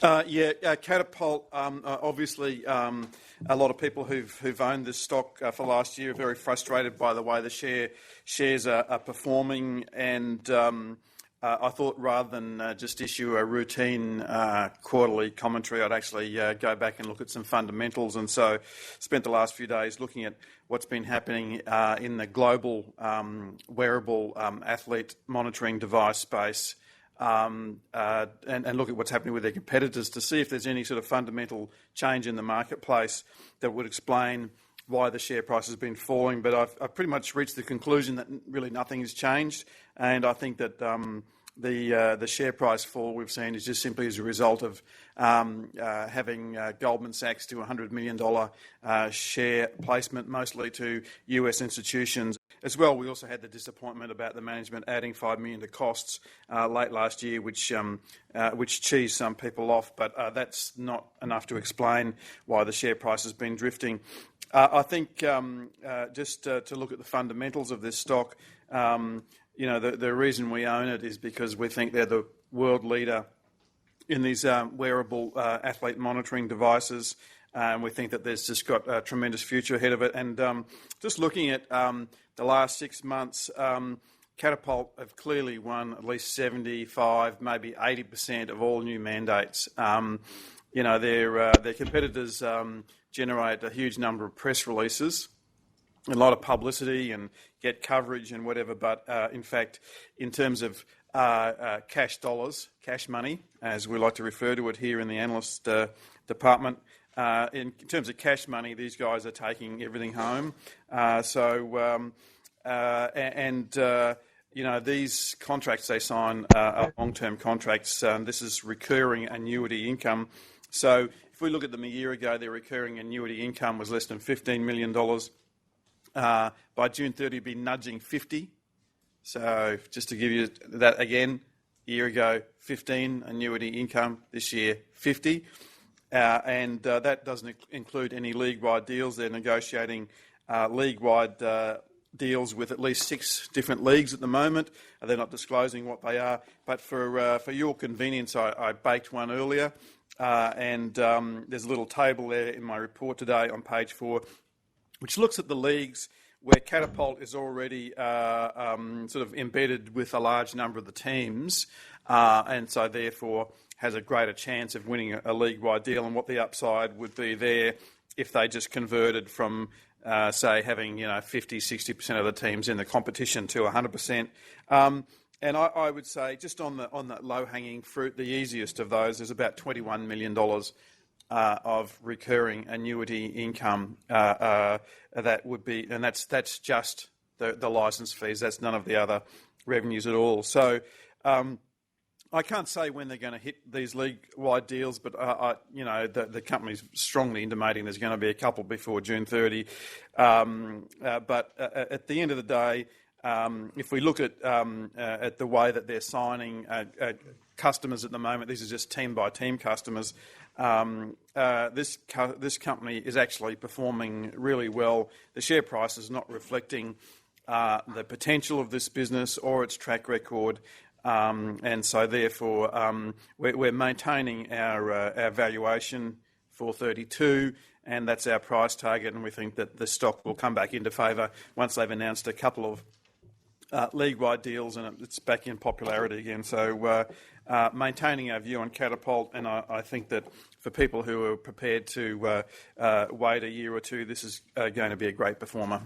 Catapult. Obviously, a lot of people who've owned this stock for last year are very frustrated by the way the shares are performing, and I thought rather than just issue a routine quarterly commentary, I'd actually go back and look at some fundamentals, and so spent the last few days looking at what's been happening in the global wearable athlete monitoring device space. And look at what's happening with their competitors to see if there's any sort of fundamental change in the marketplace that would explain why the share price has been falling. But I've pretty much reached the conclusion that really nothing has changed, and I think that the share price fall we've seen is just simply as a result of having Goldman Sachs do a $100 million share placement, mostly to US institutions. As well, we also had the disappointment about the management adding $5 million to costs late last year, which cheesed some people off, but that's not enough to explain why the share price has been drifting. I think just to look at the fundamentals of this stock, the reason we own it is because we think they're the world leader in these wearable athlete monitoring devices, and we think that there's just got a tremendous future ahead of it. And just looking at the last 6 months, Catapult have clearly won at least 75, maybe 80% of all new mandates. Their competitors generate a huge number of press releases, a lot of publicity and get coverage and whatever, but in fact, in terms of cash dollars, cash money, as we like to refer to it here in the analyst department, in terms of cash money, these guys are taking everything home. These contracts they sign are long-term contracts. This is recurring annuity income. So if we look at them a year ago, their recurring annuity income was less than $15 million. By June 30, it'd be nudging 50. So just to give you that again, a year ago, 15 annuity income. This year, 50. And that doesn't include any league-wide deals. They're negotiating league-wide deals with at least 6 different leagues at the moment. They're not disclosing what they are. But for your convenience, I baked one earlier. And there's a little table there in my report today on page 4, which looks at the leagues where Catapult is already sort of embedded with a large number of the teams, and so therefore has a greater chance of winning a league-wide deal, and what the upside would be there if they just converted from, say, having 50-60% of the teams in the competition to 100%. And I would say just on that low-hanging fruit, the easiest of those is about $21 million of recurring annuity income. That would be, and that's just the license fees. That's none of the other revenues at all. So I can't say when they're going to hit these league-wide deals, but the company's strongly intimating there's going to be a couple before June 30. But at the end of the day, if we look at the way that they're signing customers at the moment, these are just team-by-team customers. This company is actually performing really well. The share price is not reflecting the potential of this business or its track record, and so therefore we're maintaining our valuation for 32, and that's our price target, and we think that the stock will come back into favour once they've announced a couple of league-wide deals and it's back in popularity again. So maintaining our view on Catapult, and I think that for people who are prepared to wait a year or two, this is going to be a great performer.